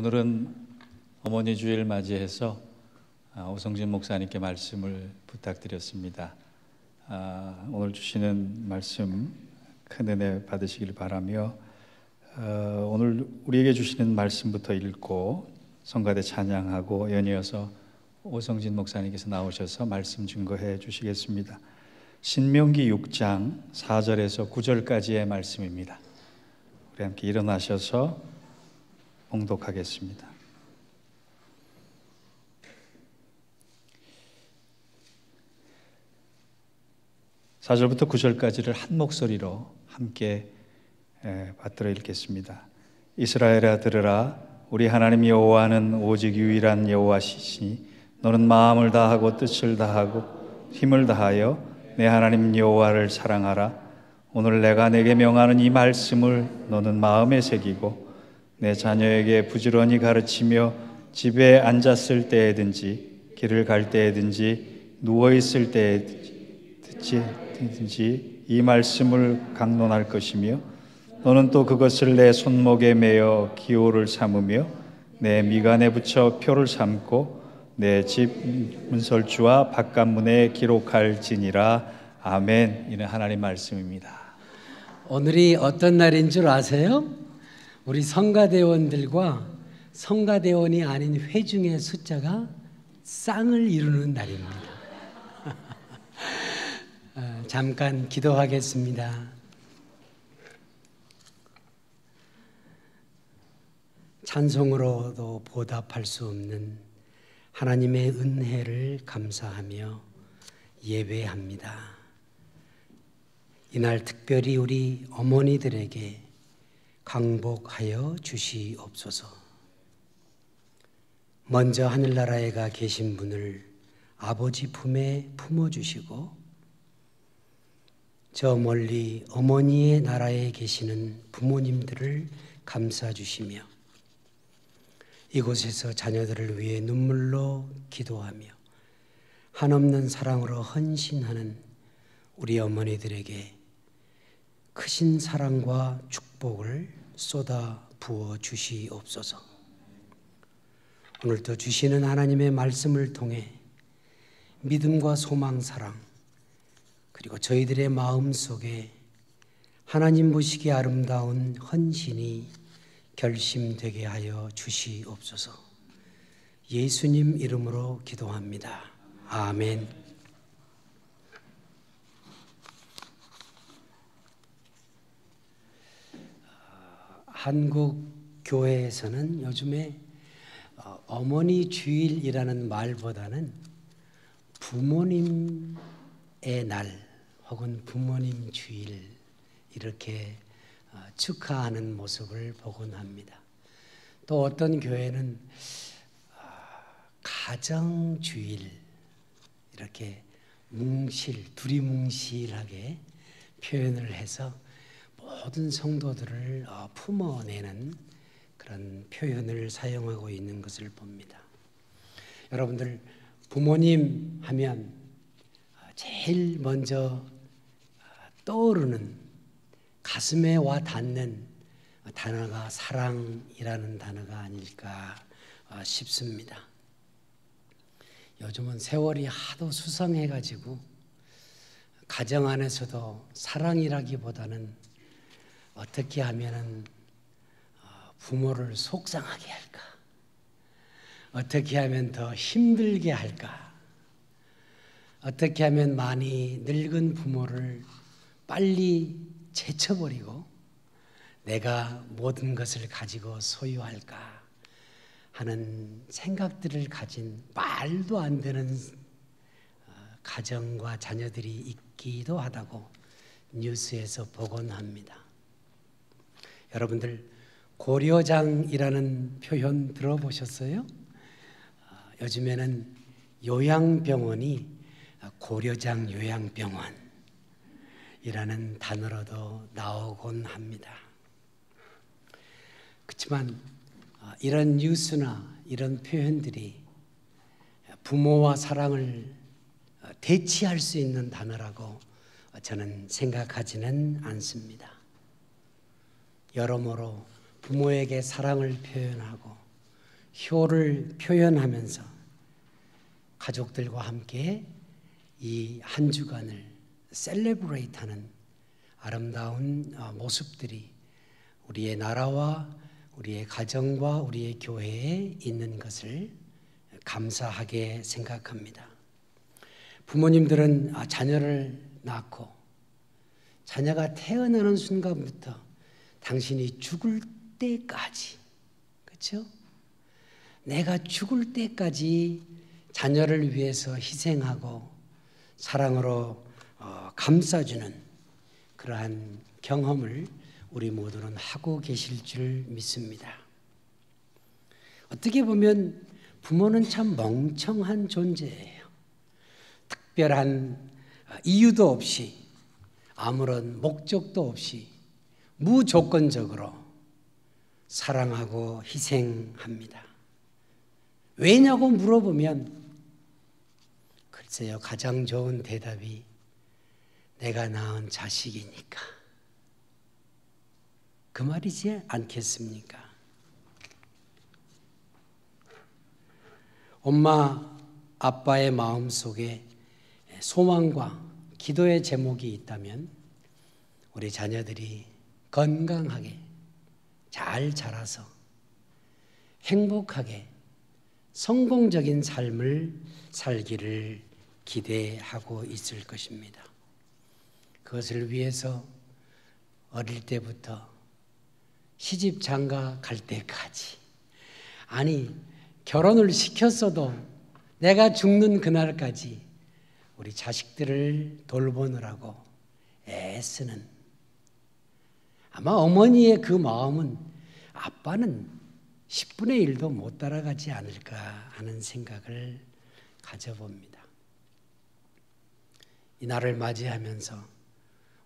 오늘은 어머니 주일 맞이해서 오성진 목사님께 말씀을 부탁드렸습니다. 오늘 주시는 말씀 큰 은혜 받으시길 바라며 오늘 우리에게 주시는 말씀부터 읽고 성가대 찬양하고 연이어서 오성진 목사님께서 나오셔서 말씀 증거해 주시겠습니다. 신명기 6장 4절에서 9절까지의 말씀입니다. 우리 함께 일어나셔서 봉독하겠습니다. (4절부터) (9절까지를) 한 목소리로 함께 받들어 읽겠습니다. 이스라엘아 들으라. 우리 하나님 여호와는 오직 유일한 여호와시니 너는 마음을 다하고 뜻을 다하고 힘을 다하여 내 하나님 여호와를 사랑하라. 오늘 내가 내게 명하는 이 말씀을 너는 마음에 새기고 내 자녀에게 부지런히 가르치며 집에 앉았을 때에든지 길을 갈 때에든지 누워있을 때에든지 이 말씀을 강론할 것이며 너는 또 그것을 내 손목에 매어 기호를 삼으며 내 미간에 붙여 표를 삼고 내 집 문설주와 바깥문에 기록할지니라. 아멘. 이는 하나님 말씀입니다. 오늘이 어떤 날인 줄 아세요? 우리 성가대원들과 성가대원이 아닌 회중의 숫자가 쌍을 이루는 날입니다. 잠깐 기도하겠습니다. 찬송으로도 보답할 수 없는 하나님의 은혜를 감사하며 예배합니다. 이날 특별히 우리 어머니들에게 강복하여 주시옵소서. 먼저 하늘나라에 가 계신 분을 아버지 품에 품어주시고 저 멀리 어머니의 나라에 계시는 부모님들을 감싸주시며 이곳에서 자녀들을 위해 눈물로 기도하며 한없는 사랑으로 헌신하는 우리 어머니들에게 크신 사랑과 축복을 쏟아 부어 주시옵소서. 오늘도 주시는 하나님의 말씀을 통해 믿음과 소망, 사랑 그리고 저희들의 마음 속에 하나님 보시기에 아름다운 헌신이 결심되게 하여 주시옵소서. 예수님 이름으로 기도합니다. 아멘. 한국 교회에서는 요즘에 어머니 주일이라는 말보다는 부모님의 날 혹은 부모님 주일 이렇게 축하하는 모습을 보곤 합니다. 또 어떤 교회는 가정주일 이렇게 두리뭉실하게 표현을 해서 모든 성도들을 품어내는 그런 표현을 사용하고 있는 것을 봅니다. 여러분들 부모님 하면 제일 먼저 떠오르는 가슴에 와 닿는 단어가 사랑이라는 단어가 아닐까 싶습니다. 요즘은 세월이 하도 수상해가지고 가정 안에서도 사랑이라기보다는 어떻게 하면은 부모를 속상하게 할까? 어떻게 하면 더 힘들게 할까? 어떻게 하면 많이 늙은 부모를 빨리 제쳐버리고 내가 모든 것을 가지고 소유할까 하는 생각들을 가진 말도 안 되는 가정과 자녀들이 있기도 하다고 뉴스에서 보곤 합니다. 여러분들 고려장이라는 표현 들어보셨어요? 요즘에는 요양병원이 고려장 요양병원이라는 단어로도 나오곤 합니다. 그렇지만 이런 뉴스나 이런 표현들이 부모와 사랑을 대치할 수 있는 단어라고 저는 생각하지는 않습니다. 여러모로 부모에게 사랑을 표현하고 효를 표현하면서 가족들과 함께 이 한 주간을 셀레브레이트하는 아름다운 모습들이 우리의 나라와 우리의 가정과 우리의 교회에 있는 것을 감사하게 생각합니다. 부모님들은 자녀를 낳고 자녀가 태어나는 순간부터 당신이 죽을 때까지, 그렇죠? 내가 죽을 때까지 자녀를 위해서 희생하고 사랑으로 감싸주는 그러한 경험을 우리 모두는 하고 계실 줄 믿습니다. 어떻게 보면 부모는 참 멍청한 존재예요. 특별한 이유도 없이 아무런 목적도 없이 무조건적으로 사랑하고 희생합니다. 왜냐고 물어보면 글쎄요, 가장 좋은 대답이 내가 낳은 자식이니까 그 말이지 않겠습니까? 엄마, 아빠의 마음속에 소망과 기도의 제목이 있다면 우리 자녀들이 건강하게 잘 자라서 행복하게 성공적인 삶을 살기를 기대하고 있을 것입니다. 그것을 위해서 어릴 때부터 시집 장가 갈 때까지, 아니 결혼을 시켰어도 내가 죽는 그날까지 우리 자식들을 돌보느라고 애쓰는, 아마 어머니의 그 마음은 아빠는 10분의 1도 못 따라가지 않을까 하는 생각을 가져봅니다. 이 날을 맞이하면서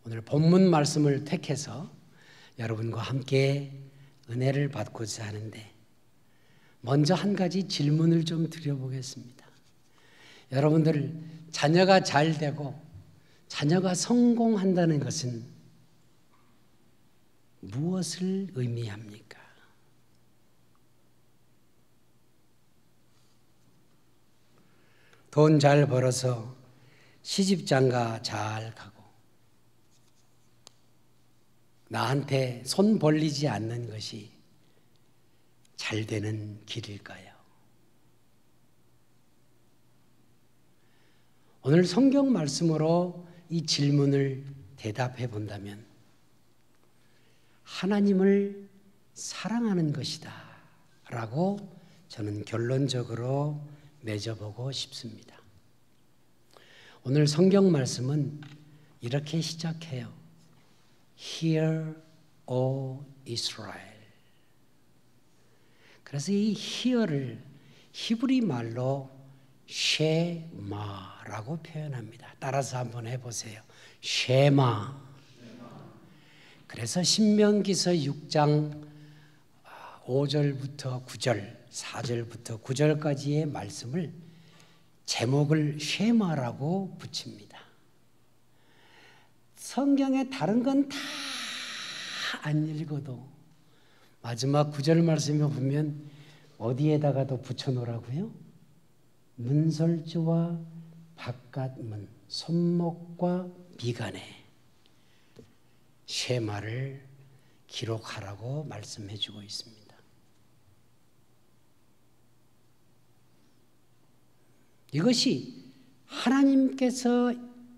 오늘 본문 말씀을 택해서 여러분과 함께 은혜를 받고자 하는데, 먼저 한 가지 질문을 좀 드려보겠습니다. 여러분들, 자녀가 잘 되고 자녀가 성공한다는 것은 무엇을 의미합니까? 돈 잘 벌어서 시집장가 잘 가고 나한테 손 벌리지 않는 것이 잘 되는 길일까요? 오늘 성경 말씀으로 이 질문을 대답해 본다면 하나님을 사랑하는 것이다 라고 저는 결론적으로 맺어보고 싶습니다. 오늘 성경 말씀은 이렇게 시작해요. Hear, O Israel. 그래서 이 hear를 히브리 말로 쉐마라고 표현합니다. 따라서 한번 해보세요. 쉐마. 그래서 신명기서 6장 5절부터 9절, 4절부터 9절까지의 말씀을 제목을 쉐마라고 붙입니다. 성경에 다른 건 다 안 읽어도 마지막 9절 말씀에 보면 어디에다가도 붙여놓으라고요? 문설주와 바깥문, 손목과 미간에 쉐마를 기록하라고 말씀해 주고 있습니다. 이것이 하나님께서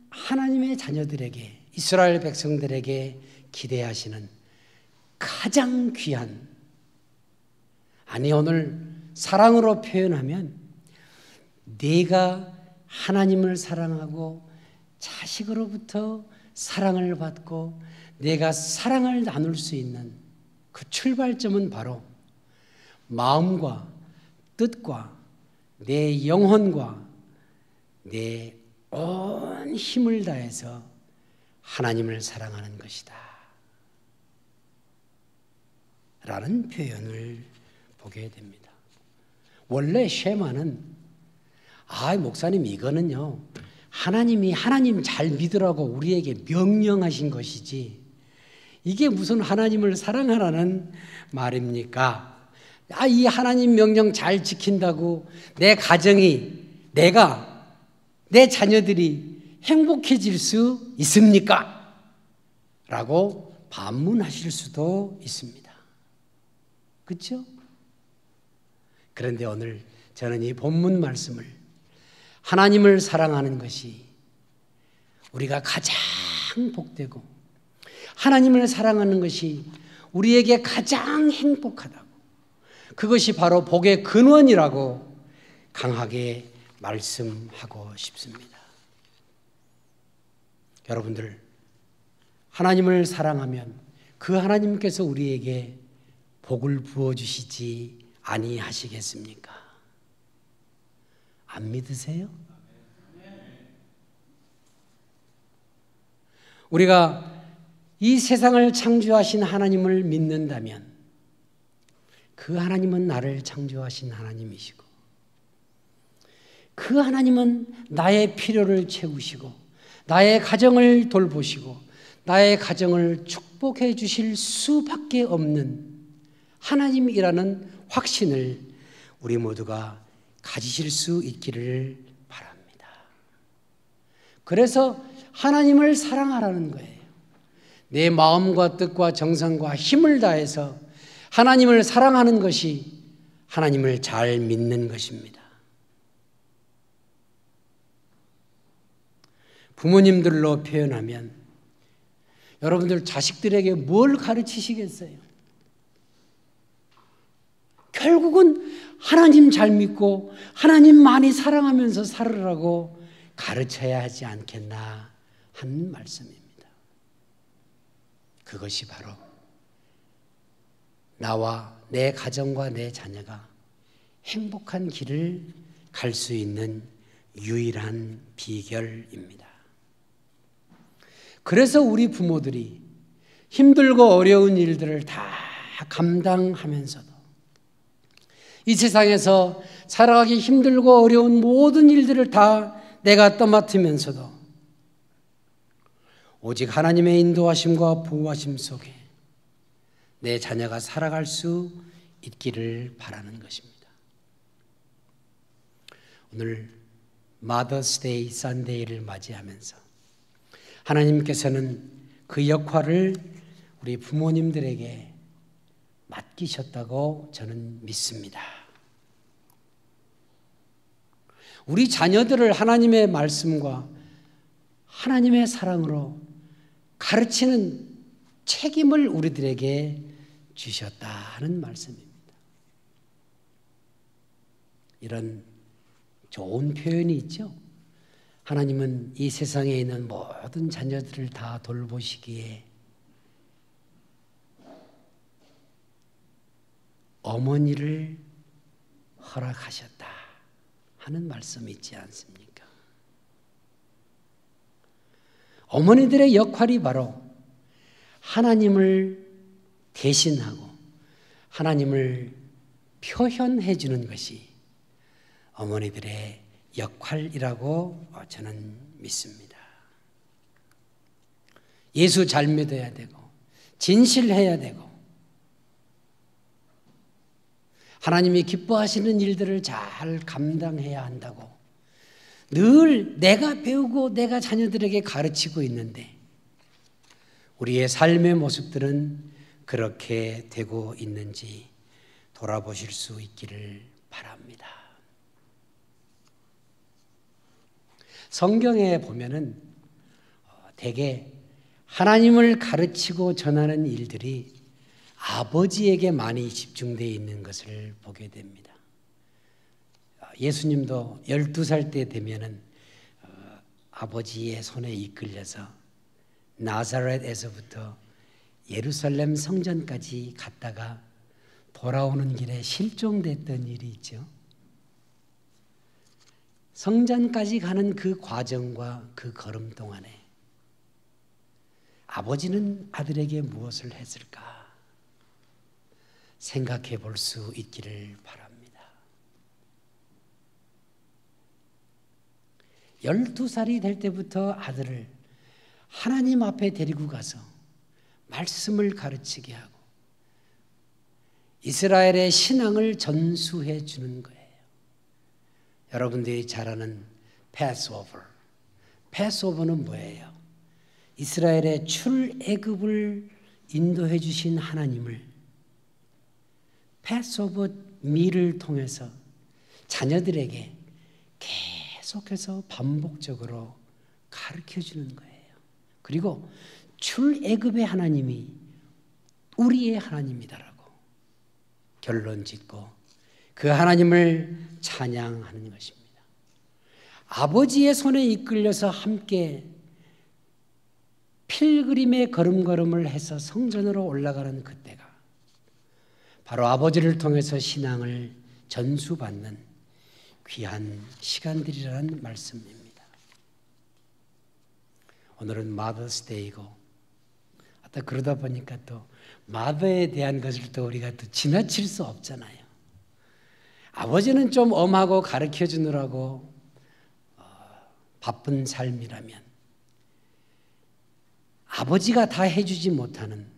하나님의 자녀들에게, 이스라엘 백성들에게 기대하시는 가장 귀한, 아니 오늘 사랑으로 표현하면 네가 하나님을 사랑하고 자식으로부터 사랑을 받고 내가 사랑을 나눌 수 있는 그 출발점은 바로 마음과 뜻과 내 영혼과 내 온 힘을 다해서 하나님을 사랑하는 것이다 라는 표현을 보게 됩니다. 원래 쉐마는 목사님 이거는요 하나님이 하나님 잘 믿으라고 우리에게 명령하신 것이지 이게 무슨 하나님을 사랑하라는 말입니까? 이 하나님 명령 잘 지킨다고 내 가정이, 내 자녀들이 행복해질 수 있습니까? 라고 반문하실 수도 있습니다. 그렇죠? 그런데 오늘 저는 이 본문 말씀을 하나님을 사랑하는 것이 우리가 가장 복되고 하나님을 사랑하는 것이 우리에게 가장 행복하다고, 그것이 바로 복의 근원이라고 강하게 말씀하고 싶습니다. 여러분들, 하나님을 사랑하면 그 하나님께서 우리에게 복을 부어주시지 아니하시겠습니까? 안 믿으세요? 우리가 이 세상을 창조하신 하나님을 믿는다면 그 하나님은 나를 창조하신 하나님이시고 그 하나님은 나의 필요를 채우시고 나의 가정을 돌보시고 나의 가정을 축복해 주실 수밖에 없는 하나님이라는 확신을 우리 모두가 가지실 수 있기를 바랍니다. 그래서 하나님을 사랑하라는 거예요. 내 마음과 뜻과 정성과 힘을 다해서 하나님을 사랑하는 것이 하나님을 잘 믿는 것입니다. 부모님들로 표현하면 여러분들 자식들에게 뭘 가르치시겠어요? 결국은 하나님 잘 믿고 하나님 많이 사랑하면서 살으라고 가르쳐야 하지 않겠나 하는 말씀입니다. 그것이 바로 나와 내 가정과 내 자녀가 행복한 길을 갈 수 있는 유일한 비결입니다. 그래서 우리 부모들이 힘들고 어려운 일들을 다 감당하면서도 이 세상에서 살아가기 힘들고 어려운 모든 일들을 다 내가 떠맡으면서도 오직 하나님의 인도하심과 보호하심 속에 내 자녀가 살아갈 수 있기를 바라는 것입니다. 오늘 마더스데이 선데이를 맞이하면서 하나님께서는 그 역할을 우리 부모님들에게 맡기셨다고 저는 믿습니다. 우리 자녀들을 하나님의 말씀과 하나님의 사랑으로 가르치는 책임을 우리들에게 주셨다는 말씀입니다. 이런 좋은 표현이 있죠. 하나님은 이 세상에 있는 모든 자녀들을 다 돌보시기에 어머니를 허락하셨다 하는 말씀이 있지 않습니까? 어머니들의 역할이 바로 하나님을 대신하고 하나님을 표현해 주는 것이 어머니들의 역할이라고 저는 믿습니다. 예수 잘 믿어야 되고 진실해야 되고 하나님이 기뻐하시는 일들을 잘 감당해야 한다고 늘 내가 배우고 내가 자녀들에게 가르치고 있는데 우리의 삶의 모습들은 그렇게 되고 있는지 돌아보실 수 있기를 바랍니다. 성경에 보면은 대개 하나님을 가르치고 전하는 일들이 아버지에게 많이 집중되어 있는 것을 보게 됩니다. 예수님도 12살 때 되면은 아버지의 손에 이끌려서 나사렛에서부터 예루살렘 성전까지 갔다가 돌아오는 길에 실종됐던 일이 있죠. 성전까지 가는 그 과정과 그 걸음 동안에 아버지는 아들에게 무엇을 했을까 생각해 볼 수 있기를 바랍니다. 12살이 될 때부터 아들을 하나님 앞에 데리고 가서 말씀을 가르치게 하고 이스라엘의 신앙을 전수해 주는 거예요. 여러분들이 잘 아는 패스오버. 패스오버는 뭐예요? 이스라엘의 출애굽을 인도해 주신 하나님을 패스오버 미를 통해서 자녀들에게 계속해서 반복적으로 가르쳐 주는 거예요. 그리고 출애굽의 하나님이 우리의 하나님이다라고 결론 짓고 그 하나님을 찬양하는 것입니다. 아버지의 손에 이끌려서 함께 필그림의 걸음걸음을 해서 성전으로 올라가는 그때가 바로 아버지를 통해서 신앙을 전수받는 귀한 시간들이라는 말씀입니다. 오늘은 마더스데이고 그러다 보니까 또 마더에 대한 것을 또 우리가 또 지나칠 수 없잖아요. 아버지는 좀 엄하고 가르쳐 주느라고 바쁜 삶이라면 아버지가 다 해주지 못하는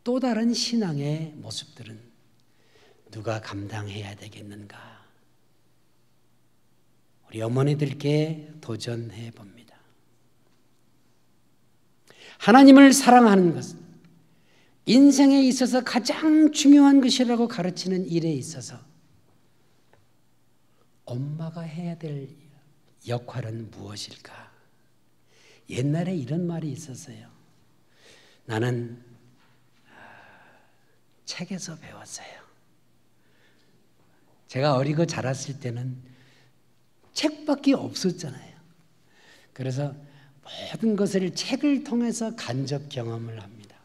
또 다른 신앙의 모습들은 누가 감당해야 되겠는가? 우리 어머니들께 도전해 봅니다. 하나님을 사랑하는 것은 인생에 있어서 가장 중요한 것이라고 가르치는 일에 있어서 엄마가 해야 될 역할은 무엇일까? 옛날에 이런 말이 있었어요. 나는 책에서 배웠어요. 제가 어리고 자랐을 때는 책밖에 없었잖아요. 그래서 모든 것을 책을 통해서 간접 경험을 합니다.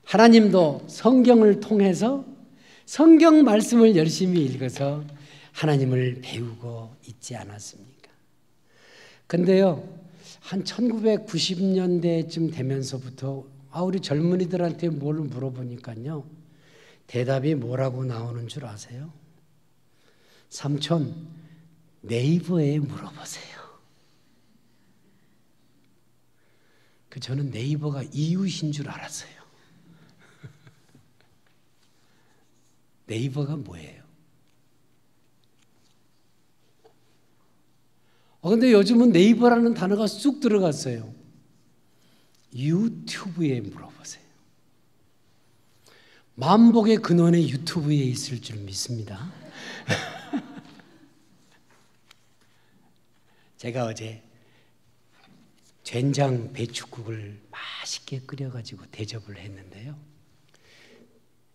하나님도 성경을 통해서 성경 말씀을 열심히 읽어서 하나님을 배우고 있지 않았습니까? 근데요, 한 1990년대쯤 되면서부터 우리 젊은이들한테 뭘 물어보니까요, 대답이 뭐라고 나오는 줄 아세요? 삼촌, 네이버에 물어보세요. 저는 네이버가 이웃인 줄 알았어요. 네이버가 뭐예요? 근데 요즘은 네이버라는 단어가 쑥 들어갔어요. 유튜브에 물어보세요. 만복의 근원의 유튜브에 있을 줄 믿습니다. 제가 어제 된장 배춧국을 맛있게 끓여가지고 대접을 했는데요.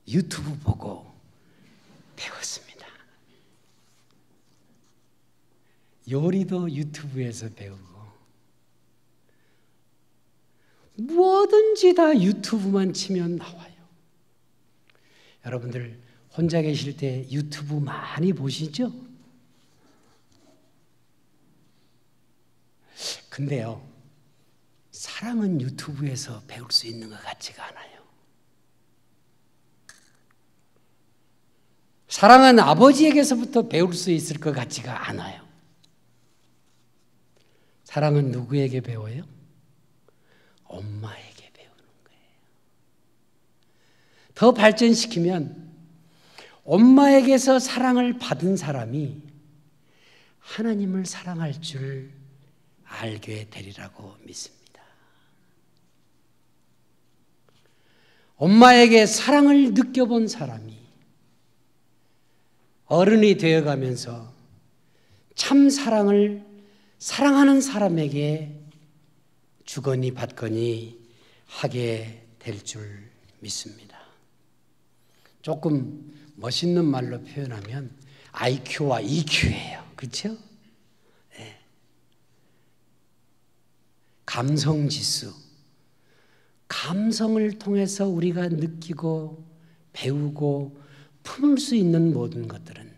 유튜브 보고 배웠습니다. 요리도 유튜브에서 배우고 뭐든지 다 유튜브만 치면 나와요. 여러분들 혼자 계실 때 유튜브 많이 보시죠? 근데요, 사랑은 유튜브에서 배울 수 있는 것 같지가 않아요. 사랑은 아버지에게서부터 배울 수 있을 것 같지가 않아요. 사랑은 누구에게 배워요? 엄마에게 배우는 거예요. 더 발전시키면 엄마에게서 사랑을 받은 사람이 하나님을 사랑할 줄 알게 되리라고 믿습니다. 엄마에게 사랑을 느껴본 사람이 어른이 되어가면서 참 사랑을 사랑하는 사람에게 주거니 받거니 하게 될 줄 믿습니다. 조금 멋있는 말로 표현하면 IQ와 EQ예요. 그렇죠? 네. 감성지수. 감성을 통해서 우리가 느끼고 배우고 품을 수 있는 모든 것들은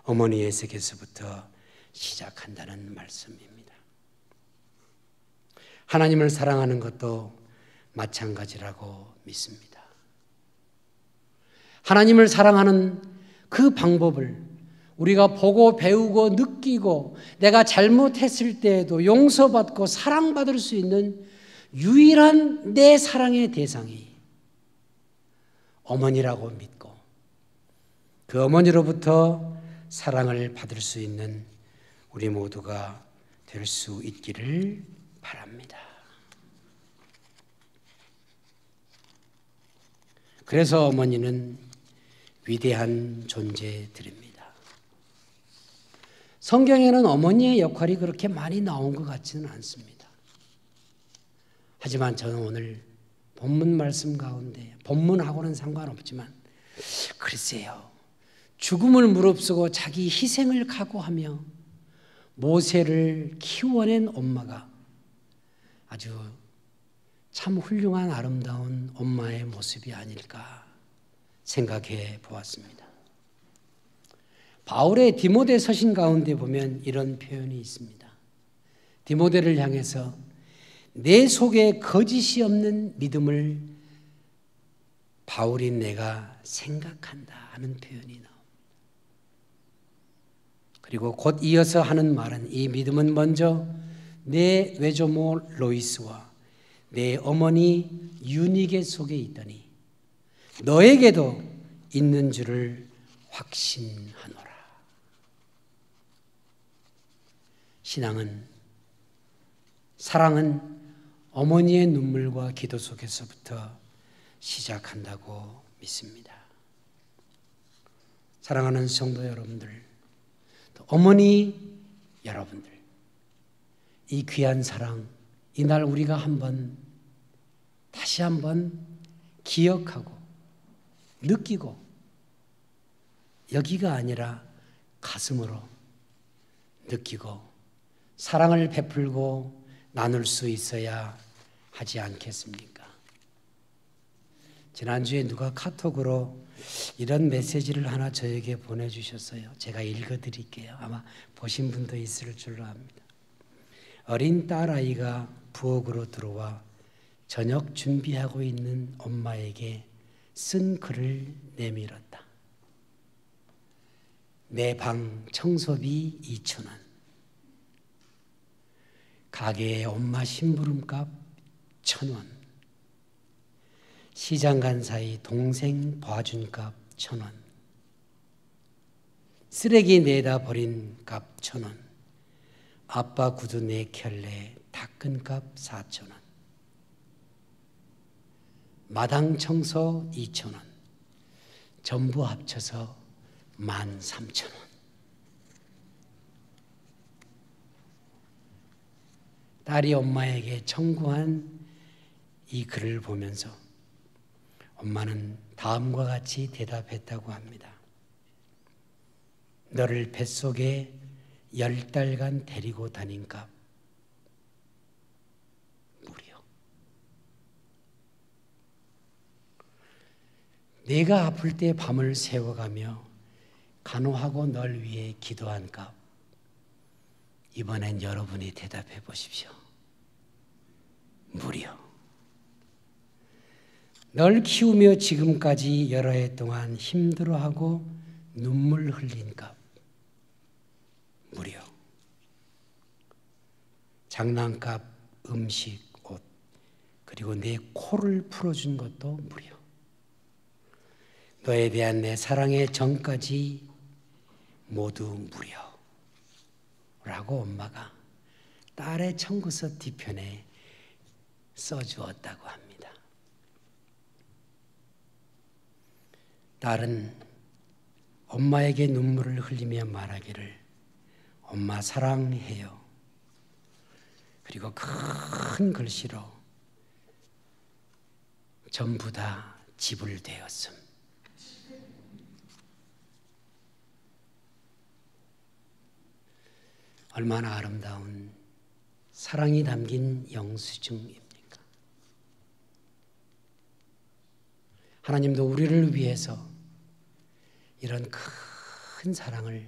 어머니에게서부터 시작한다는 말씀입니다. 하나님을 사랑하는 것도 마찬가지라고 믿습니다. 하나님을 사랑하는 그 방법을 우리가 보고 배우고 느끼고 내가 잘못했을 때에도 용서받고 사랑받을 수 있는 유일한 내 사랑의 대상이 어머니라고 믿고 그 어머니로부터 사랑을 받을 수 있는 우리 모두가 될 수 있기를 바랍니다. 그래서 어머니는 위대한 존재들입니다. 성경에는 어머니의 역할이 그렇게 많이 나온 것 같지는 않습니다. 하지만 저는 오늘 본문 말씀 가운데, 본문하고는 상관없지만 글쎄요, 죽음을 무릅쓰고 자기 희생을 각오하며 모세를 키워낸 엄마가 아주 참 훌륭한 아름다운 엄마의 모습이 아닐까 생각해 보았습니다. 바울의 디모데 서신 가운데 보면 이런 표현이 있습니다. 디모데를 향해서 내 속에 거짓이 없는 믿음을 바울인 내가 생각한다 하는 표현이 나옵니다. 그리고 곧 이어서 하는 말은 이 믿음은 먼저 내 외조모 로이스와 내 어머니 유니게 속에 있더니 너에게도 있는 줄을 확신하노라. 신앙은, 사랑은 어머니의 눈물과 기도 속에서부터 시작한다고 믿습니다. 사랑하는 성도 여러분들, 또 어머니 여러분들, 이 귀한 사랑, 이날 우리가 다시 한번 기억하고 느끼고 여기가 아니라 가슴으로 느끼고 사랑을 베풀고 나눌 수 있어야 하지 않겠습니까? 지난주에 누가 카톡으로 이런 메시지를 하나 저에게 보내주셨어요. 제가 읽어드릴게요. 아마 보신 분도 있을 줄로 압니다. 어린 딸아이가 부엌으로 들어와 저녁 준비하고 있는 엄마에게 쓴 글을 내밀었다. 내 방 청소비 2,000원, 가게에 엄마 심부름값 1,000원, 시장 간 사이 동생 봐준 값 1,000원, 쓰레기 내다 버린 값 1,000원, 아빠 구두 4켤레 닦은 값 4,000원, 마당 청소 2,000원, 전부 합쳐서 13,000원. 딸이 엄마에게 청구한 이 글을 보면서 엄마는 다음과 같이 대답했다고 합니다. 너를 뱃속에 10달간 데리고 다닌 값 무려. 내가 아플 때 밤을 새워가며 간호하고 널 위해 기도한 값, 이번엔 여러분이 대답해 보십시오. 무려. 널 키우며 지금까지 여러 해 동안 힘들어하고 눈물 흘린 값 무려. 장난감, 음식, 옷, 그리고 내 코를 풀어준 것도 무려. 너에 대한 내 사랑의 정까지 모두 무려. 라고 엄마가 딸의 청구서 뒤편에 써주었다고 합니다. 딸은 엄마에게 눈물을 흘리며 말하기를 엄마 사랑해요. 그리고 큰 글씨로 전부 다 지불되었음. 얼마나 아름다운 사랑이 담긴 영수증입니까? 하나님도 우리를 위해서 이런 큰 사랑을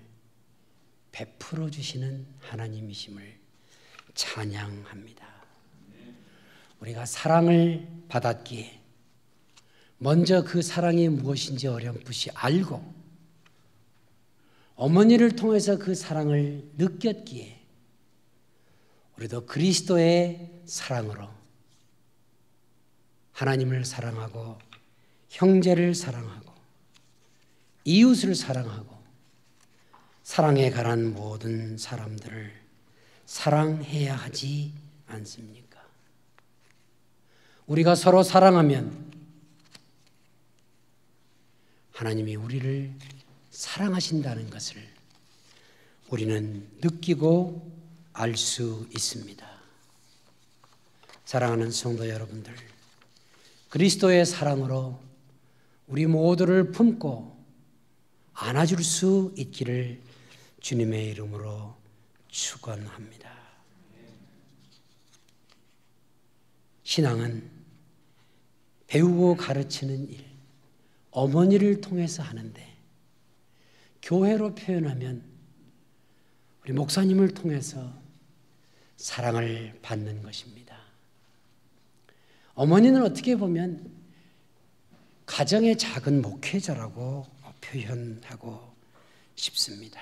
베풀어 주시는 하나님이심을 찬양합니다. 우리가 사랑을 받았기에 먼저 그 사랑이 무엇인지 어렴풋이 알고 어머니를 통해서 그 사랑을 느꼈기에 우리도 그리스도의 사랑으로 하나님을 사랑하고 형제를 사랑하고 이웃을 사랑하고 사랑에 관한 모든 사람들을 사랑해야 하지 않습니까? 우리가 서로 사랑하면 하나님이 우리를 사랑하신다는 것을 우리는 느끼고 알 수 있습니다. 사랑하는 성도 여러분들, 그리스도의 사랑으로 우리 모두를 품고 안아줄 수 있기를 주님의 이름으로 축원합니다. 신앙은 배우고 가르치는 일, 어머니를 통해서 하는데 교회로 표현하면 우리 목사님을 통해서 사랑을 받는 것입니다. 어머니는 어떻게 보면 가정의 작은 목회자라고 표현하고 싶습니다.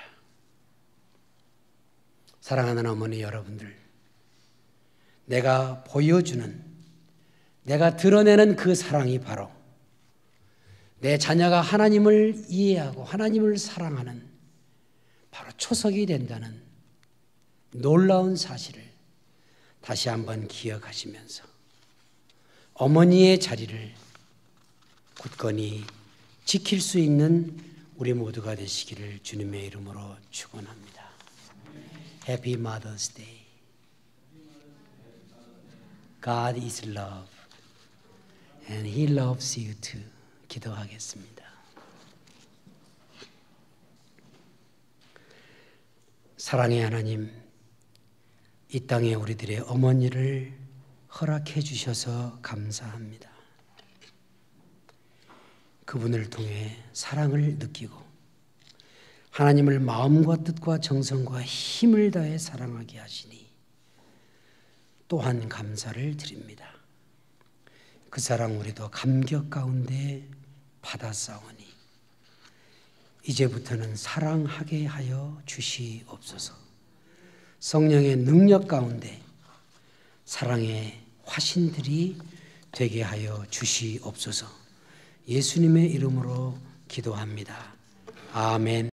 사랑하는 어머니 여러분들, 내가 보여주는, 내가 드러내는 그 사랑이 바로 내 자녀가 하나님을 이해하고 하나님을 사랑하는 바로 초석이 된다는 놀라운 사실을 다시 한번 기억하시면서 어머니의 자리를 굳건히 지킬 수 있는 우리 모두가 되시기를 주님의 이름으로 축원합니다. Happy Mother's Day. God is love and He loves you too. 기도하겠습니다. 사랑의 하나님, 이 땅에 우리들의 어머니를 허락해 주셔서 감사합니다. 그분을 통해 사랑을 느끼고 하나님을 마음과 뜻과 정성과 힘을 다해 사랑하게 하시니 또한 감사를 드립니다. 그 사랑 우리도 감격 가운데 받아싸우니 이제부터는 사랑하게 하여 주시옵소서. 성령의 능력 가운데 사랑의 화신들이 되게 하여 주시옵소서. 예수님의 이름으로 기도합니다. 아멘.